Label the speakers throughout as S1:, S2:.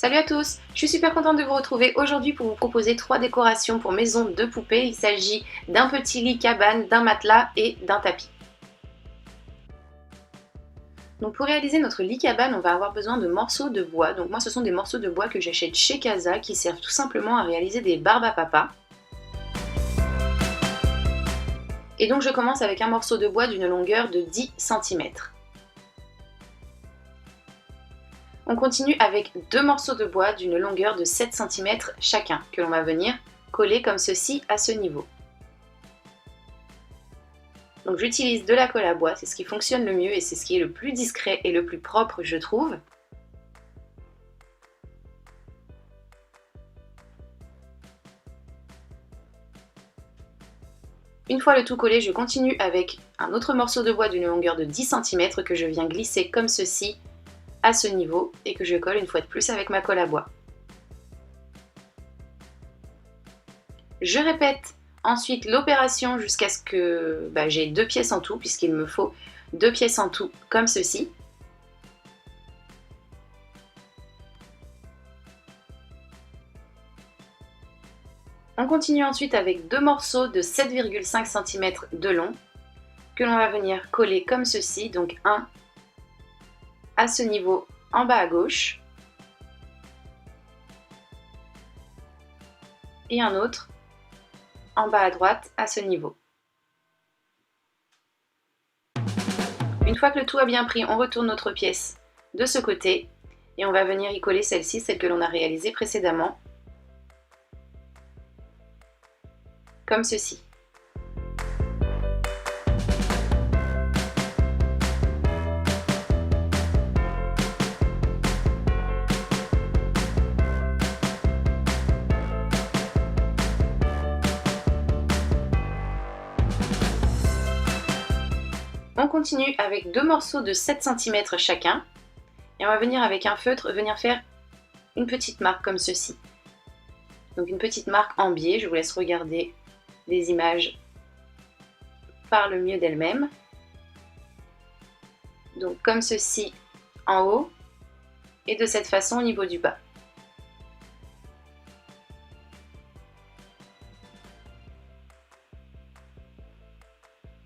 S1: Salut à tous, je suis super contente de vous retrouver aujourd'hui pour vous proposer 3 décorations pour maison de poupée. Il s'agit d'un petit lit cabane, d'un matelas et d'un tapis. Donc pour réaliser notre lit cabane, on va avoir besoin de morceaux de bois. Donc moi ce sont des morceaux de bois que j'achète chez Casa qui servent tout simplement à réaliser des barbes à papa. Et donc je commence avec un morceau de bois d'une longueur de 10 cm. On continue avec 2 morceaux de bois d'une longueur de 7 cm chacun, que l'on va venir coller comme ceci à ce niveau. Donc j'utilise de la colle à bois, c'est ce qui fonctionne le mieux et c'est ce qui est le plus discret et le plus propre, je trouve. Une fois le tout collé, je continue avec un autre morceau de bois d'une longueur de 10 cm que je viens glisser comme ceci à ce niveau et que je colle une fois de plus avec ma colle à bois. Je répète ensuite l'opération jusqu'à ce que j'ai 2 pièces en tout, puisqu'il me faut 2 pièces en tout comme ceci. On continue ensuite avec 2 morceaux de 7,5 cm de long que l'on va venir coller comme ceci, donc un à ce niveau en bas à gauche et un autre en bas à droite à ce niveau. Une fois que le tout a bien pris, on retourne notre pièce de ce côté et on va venir y coller celle-ci, celle que l'on a réalisée précédemment, comme ceci. On continue avec 2 morceaux de 7 cm chacun et on va venir avec un feutre venir faire une petite marque comme ceci. Donc une petite marque en biais, je vous laisse regarder les images par le mieux d'elles-mêmes. Donc comme ceci en haut et de cette façon au niveau du bas.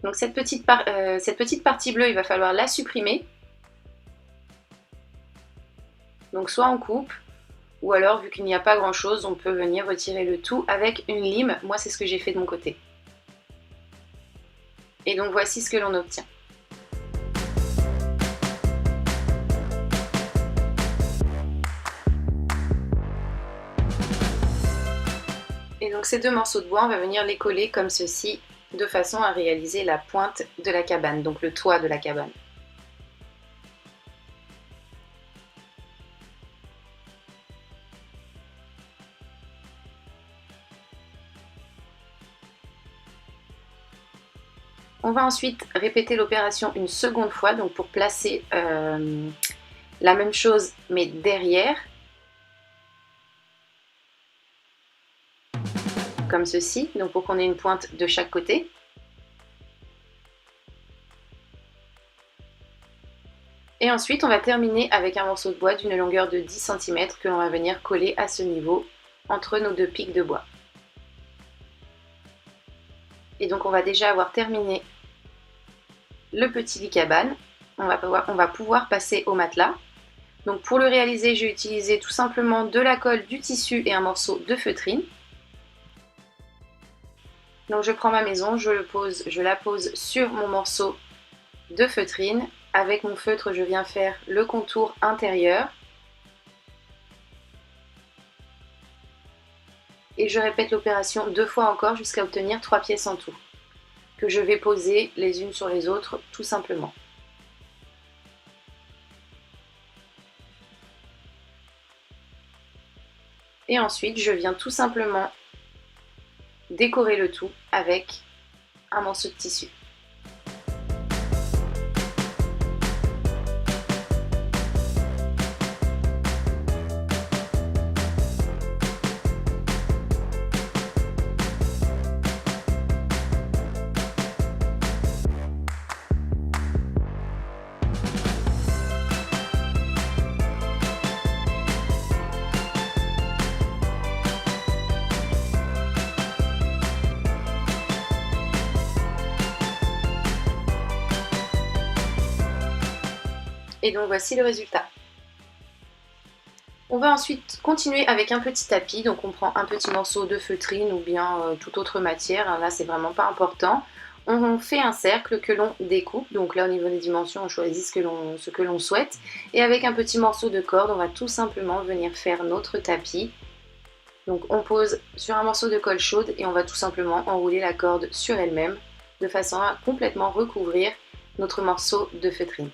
S1: Donc cette petite partie bleue, il va falloir la supprimer. Donc soit on coupe, ou alors vu qu'il n'y a pas grand chose, on peut venir retirer le tout avec une lime. Moi c'est ce que j'ai fait de mon côté. Et donc voici ce que l'on obtient. Et donc ces 2 morceaux de bois, on va venir les coller comme ceci, de façon à réaliser la pointe de la cabane, donc le toit de la cabane. On va ensuite répéter l'opération une seconde fois, donc pour placer la même chose mais derrière, comme ceci, donc pour qu'on ait une pointe de chaque côté. Et ensuite on va terminer avec un morceau de bois d'une longueur de 10 cm que l'on va venir coller à ce niveau entre nos 2 pics de bois. Et donc on va déjà avoir terminé le petit lit cabane. On va pouvoir passer au matelas. Donc pour le réaliser, j'ai utilisé tout simplement de la colle, du tissu et un morceau de feutrine. Donc je prends ma maison, je la pose sur mon morceau de feutrine. Avec mon feutre, je viens faire le contour intérieur. Et je répète l'opération 2 fois encore jusqu'à obtenir 3 pièces en tout, que je vais poser les unes sur les autres tout simplement. Et ensuite, je viens tout simplement décorer le tout avec un morceau de tissu. Et donc voici le résultat. On va ensuite continuer avec un petit tapis, donc on prend un petit morceau de feutrine ou bien toute autre matière, là c'est vraiment pas important. On fait un cercle que l'on découpe, donc là au niveau des dimensions on choisit ce que l'on souhaite. Et avec un petit morceau de corde, on va tout simplement venir faire notre tapis. Donc on pose sur un morceau de colle chaude et on va tout simplement enrouler la corde sur elle-même de façon à complètement recouvrir notre morceau de feutrine.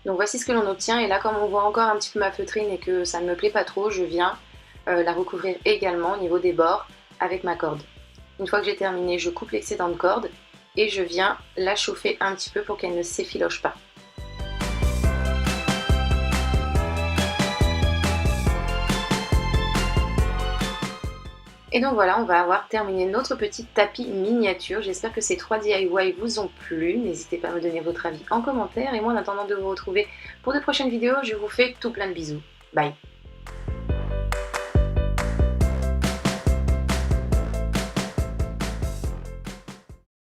S1: Donc voici ce que l'on obtient, et là comme on voit encore un petit peu ma feutrine et que ça ne me plaît pas trop, je viens la recouvrir également au niveau des bords avec ma corde. Une fois que j'ai terminé, je coupe l'excédent de corde et je viens la chauffer un petit peu pour qu'elle ne s'effiloche pas. Et donc voilà, on va avoir terminé notre petit tapis miniature. J'espère que ces 3 DIY vous ont plu. N'hésitez pas à me donner votre avis en commentaire. Et moi, en attendant de vous retrouver pour de prochaines vidéos, je vous fais tout plein de bisous. Bye!